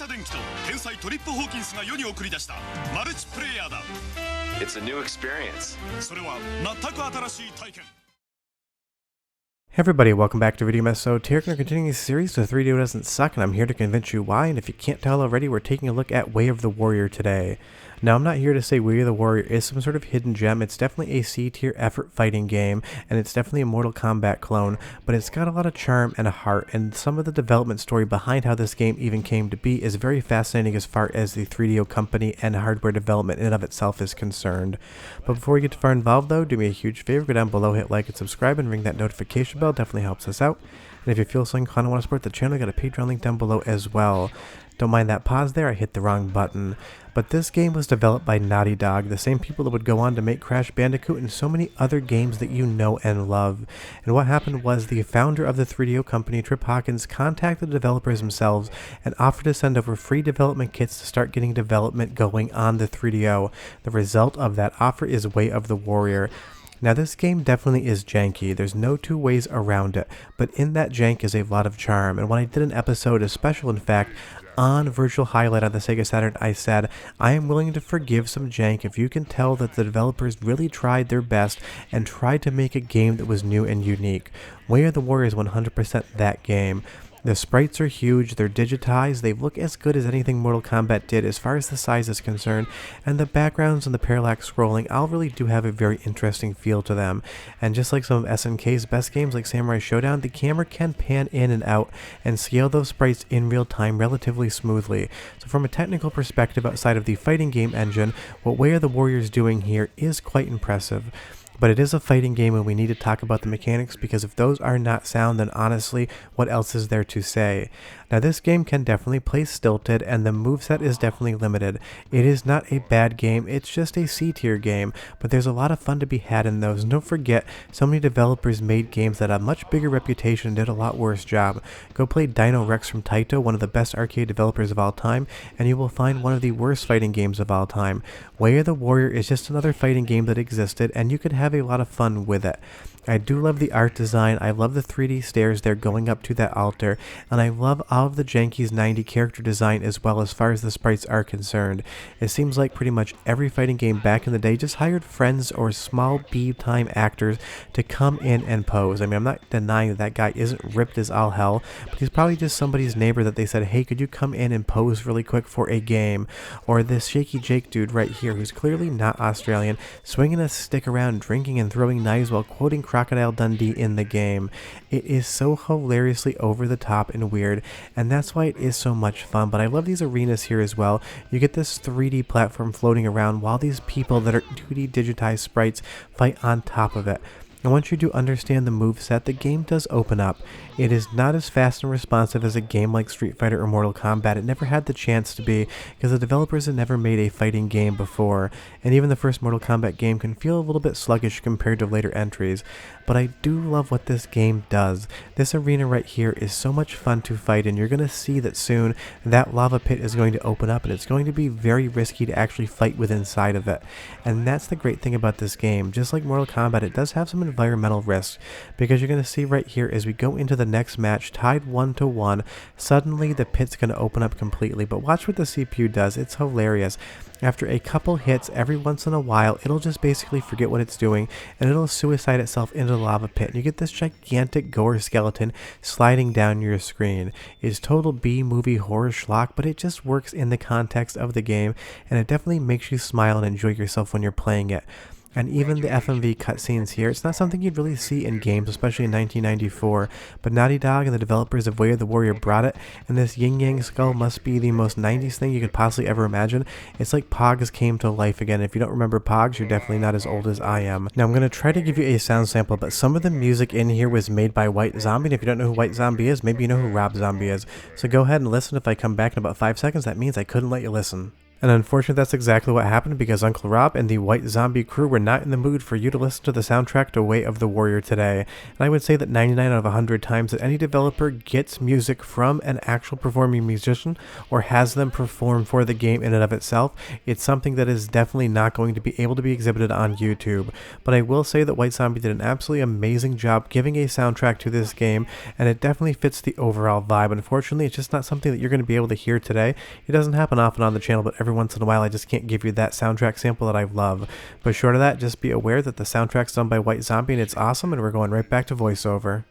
電機と天才トリップ・ホーキンスが世に送り出したマルチプレイヤーだ。 It's a new experience. それは全く新しい体験。 Hey everybody, welcome back to Video Episode. Here we're continuing the series, so 3DO doesn't suck, and I'm here to convince you why, and if you can't tell already, we're taking a look at Way of the Warrior today. Now, I'm not here to say Way of the Warrior is some sort of hidden gem. It's definitely a C-tier effort fighting game, and it's definitely a Mortal Kombat clone, but it's got a lot of charm and a heart, and some of the development story behind how this game even came to be is very fascinating as far as the 3DO company and hardware development in and of itself is concerned. But before we get too far involved though, do me a huge favor, go down below, hit like and subscribe, and ring that notification bell. Definitely helps us out. And if you feel so inclined to want to support the channel, I got a Patreon link down below as well. Don't mind that pause there, I hit the wrong button. But this game was developed by Naughty Dog, the same people that would go on to make Crash Bandicoot and so many other games that you know and love. And what happened was the founder of the 3DO company, Trip Hawkins, contacted the developers themselves and offered to send over free development kits to start getting development going on the 3DO. The result of that offer is Way of the Warrior. Now this game definitely is janky, there's no two ways around it, but in that jank is a lot of charm, and when I did an episode, a special in fact, on Virtual Highlight on the Sega Saturn, I said, I am willing to forgive some jank if you can tell that the developers really tried their best and tried to make a game that was new and unique. Way of the Warrior is 100% that game. The sprites are huge, they're digitized, they look as good as anything Mortal Kombat did as far as the size is concerned, and the backgrounds and the parallax scrolling all really do have a very interesting feel to them. And just like some of SNK's best games like Samurai Showdown, the camera can pan in and out and scale those sprites in real time relatively smoothly. So from a technical perspective outside of the fighting game engine, what Way of the Warrior is doing here is quite impressive. But it is a fighting game and we need to talk about the mechanics because if those are not sound, then honestly, what else is there to say? Now this game can definitely play stilted and the moveset is definitely limited. It is not a bad game, it's just a C-tier game, but there's a lot of fun to be had in those. And don't forget, so many developers made games that had a much bigger reputation and did a lot worse job. Go play Dino Rex from Taito, one of the best arcade developers of all time, and you will find one of the worst fighting games of all time. Way of the Warrior is just another fighting game that existed and you could have a lot of fun with it. I do love the art design, I love the 3D stairs there going up to that altar, and I love all of the Janky's 90 character design as well as far as the sprites are concerned. It seems like pretty much every fighting game back in the day just hired friends or small B-time actors to come in and pose. I mean, I'm not denying that that guy isn't ripped as all hell, but he's probably just somebody's neighbor that they said, hey, could you come in and pose really quick for a game? Or this Shaky Jake dude right here who's clearly not Australian, swinging a stick around, drinking and throwing knives while quoting Crocodile Dundee in the game. It is so hilariously over the top and weird, and that's why it is so much fun. But I love these arenas here as well. You get this 3D platform floating around while these people that are 2D digitized sprites fight on top of it. And once you do understand the moveset, the game does open up. It is not as fast and responsive as a game like Street Fighter or Mortal Kombat. It never had the chance to be, because the developers had never made a fighting game before, and even the first Mortal Kombat game can feel a little bit sluggish compared to later entries. But I do love what this game does. This arena right here is so much fun to fight, and you're going to see that soon that lava pit is going to open up, and it's going to be very risky to actually fight with inside of it. And that's the great thing about this game. Just like Mortal Kombat, it does have some environmental risks, because you're going to see right here as we go into the next match tied 1-1, suddenly the pit's going to open up completely. But watch what the CPU does. It's hilarious. After a couple hits, every once in a while, it'll just basically forget what it's doing, and it'll suicide itself into the lava pit, and you get this gigantic gore skeleton sliding down your screen. It's total B-movie horror schlock, but it just works in the context of the game, and it definitely makes you smile and enjoy yourself when you're playing it. And even the FMV cutscenes here, it's not something you'd really see in games, especially in 1994, but Naughty Dog and the developers of Way of the Warrior brought it, and this yin-yang skull must be the most 90s thing you could possibly ever imagine. It's like Pogs came to life again. If you don't remember Pogs, you're definitely not as old as I am. Now I'm going to try to give you a sound sample, but some of the music in here was made by White Zombie, and if you don't know who White Zombie is, maybe you know who Rob Zombie is. So go ahead and listen. If I come back in about 5 seconds, that means I couldn't let you listen. And unfortunately, that's exactly what happened because Uncle Rob and the White Zombie crew were not in the mood for you to listen to the soundtrack to Way of the Warrior today. And I would say that 99 out of 100 times that any developer gets music from an actual performing musician or has them perform for the game in and of itself, it's something that is definitely not going to be able to be exhibited on YouTube. But I will say that White Zombie did an absolutely amazing job giving a soundtrack to this game, and it definitely fits the overall vibe. Unfortunately, it's just not something that you're going to be able to hear today. It doesn't happen often on the channel, but every once in a while I just can't give you that soundtrack sample that I love. But short of that, just be aware that the soundtrack's done by White Zombie and it's awesome, and we're going right back to voiceover.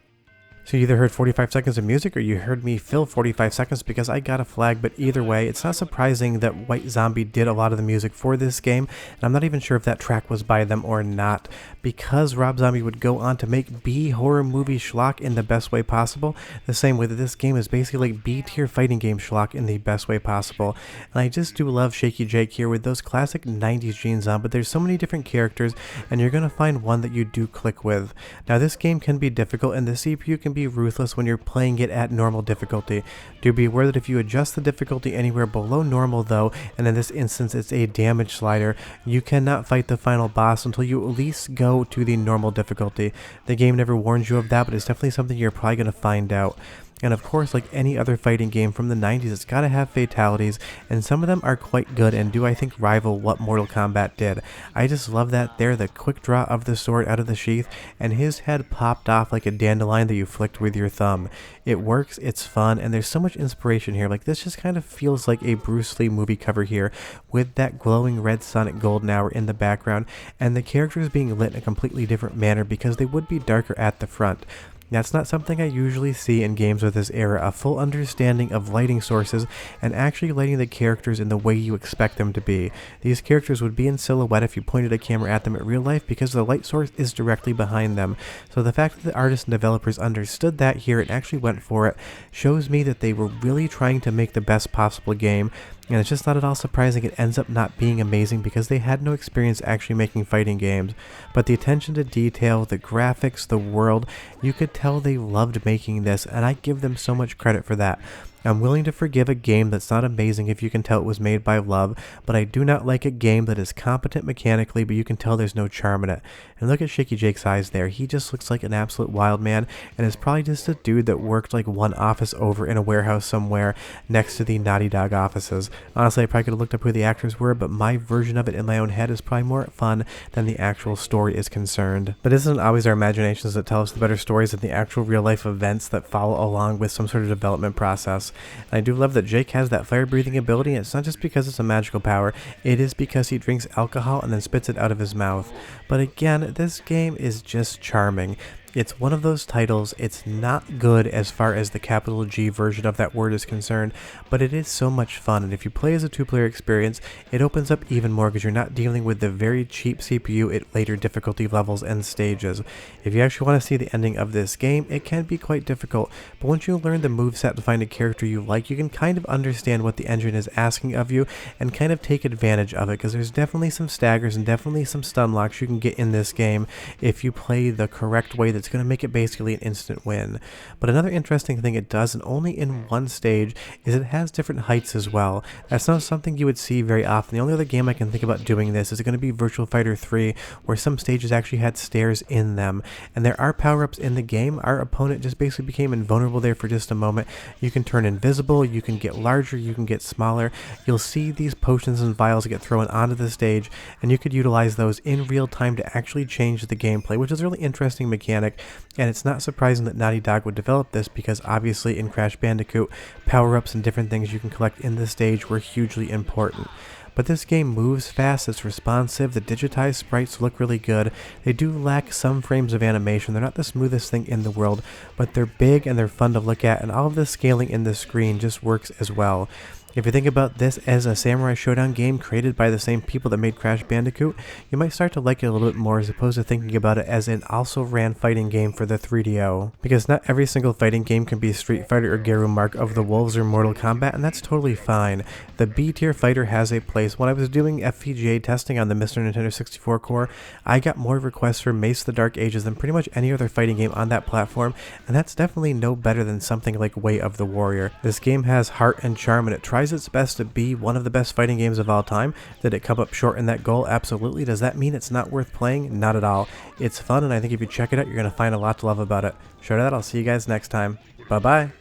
So you either heard 45 seconds of music or you heard me fill 45 seconds because I got a flag, but either way, it's not surprising that White Zombie did a lot of the music for this game, and I'm not even sure if that track was by them or not, because Rob Zombie would go on to make B horror movie schlock in the best way possible, the same way that this game is basically like B tier fighting game schlock in the best way possible. And I just do love Shaky Jake here with those classic 90s jeans on, but there's so many different characters, and you're going to find one that you do click with. Now this game can be difficult, and the CPU can be ruthless when you're playing it at normal difficulty. Do be aware that if you adjust the difficulty anywhere below normal though, and in this instance it's a damage slider, you cannot fight the final boss until you at least go to the normal difficulty. The game never warns you of that, but it's definitely something you're probably going to find out. And of course, like any other fighting game from the 90s, it's got to have fatalities, and some of them are quite good and do, I think, rival what Mortal Kombat did. I just love that there, the quick draw of the sword out of the sheath, and his head popped off like a dandelion that you flicked with your thumb. It works, it's fun, and there's so much inspiration here. Like, this just kind of feels like a Bruce Lee movie cover here, with that glowing red Sonic Golden Hour in the background, and the characters being lit in a completely different manner because they would be darker at the front. That's not something I usually see in games of this era, a full understanding of lighting sources and actually lighting the characters in the way you expect them to be. These characters would be in silhouette if you pointed a camera at them in real life because the light source is directly behind them. So the fact that the artists and developers understood that here and actually went for it shows me that they were really trying to make the best possible game. And it's just not at all surprising it ends up not being amazing because they had no experience actually making fighting games. But the attention to detail, the graphics, the world, you could tell they loved making this, and I give them so much credit for that. I'm willing to forgive a game that's not amazing if you can tell it was made by love, but I do not like a game that is competent mechanically but you can tell there's no charm in it. And look at Shaky Jake's eyes there. He just looks like an absolute wild man, and is probably just a dude that worked like one office over in a warehouse somewhere next to the Naughty Dog offices. Honestly, I probably could have looked up who the actors were, but my version of it in my own head is probably more fun than the actual story is concerned. But isn't it always our imaginations that tell us the better stories than the actual real life events that follow along with some sort of development process? And I do love that Jake has that fire breathing ability, and it's not just because it's a magical power, it is because he drinks alcohol and then spits it out of his mouth. But again, this game is just charming. It's one of those titles, it's not good as far as the capital G version of that word is concerned, but it is so much fun, and if you play as a two-player experience, it opens up even more because you're not dealing with the very cheap CPU at later difficulty levels and stages. If you actually want to see the ending of this game, it can be quite difficult, but once you learn the moveset to find a character you like, you can kind of understand what the engine is asking of you and kind of take advantage of it, because there's definitely some staggers and definitely some stun locks you can get in this game if you play the correct way that's going to make it basically an instant win. But another interesting thing it does, and only in one stage, is it has different heights as well. That's not something you would see very often. The only other game I can think about doing this is going to be Virtua Fighter 3, where some stages actually had stairs in them. And there are power-ups in the game. Our opponent just basically became invulnerable there for just a moment. You can turn invisible, you can get larger, you can get smaller. You'll see these potions and vials get thrown onto the stage, and you could utilize those in real time to actually change the gameplay, which is a really interesting mechanic. And it's not surprising that Naughty Dog would develop this because obviously in Crash Bandicoot, power-ups and different things you can collect in the stage were hugely important. But this game moves fast, it's responsive, the digitized sprites look really good. They do lack some frames of animation, they're not the smoothest thing in the world, but they're big and they're fun to look at, and all of the scaling in the screen just works as well. If you think about this as a Samurai Showdown game created by the same people that made Crash Bandicoot, you might start to like it a little bit more as opposed to thinking about it as an also-ran fighting game for the 3DO. Because not every single fighting game can be Street Fighter or Garu Mark of the Wolves or Mortal Kombat, and that's totally fine. The B-tier fighter has a place. When I was doing FPGA testing on the Mr. Nintendo 64 core, I got more requests for Mace the Dark Ages than pretty much any other fighting game on that platform, and that's definitely no better than something like Way of the Warrior. This game has heart and charm, and it tries tries its best to be one of the best fighting games of all time. Did it come up short in that goal? Absolutely. Does that mean it's not worth playing? Not at all. It's fun, and I think if you check it out, you're going to find a lot to love about it. Sure that. I'll see you guys next time. Bye-bye.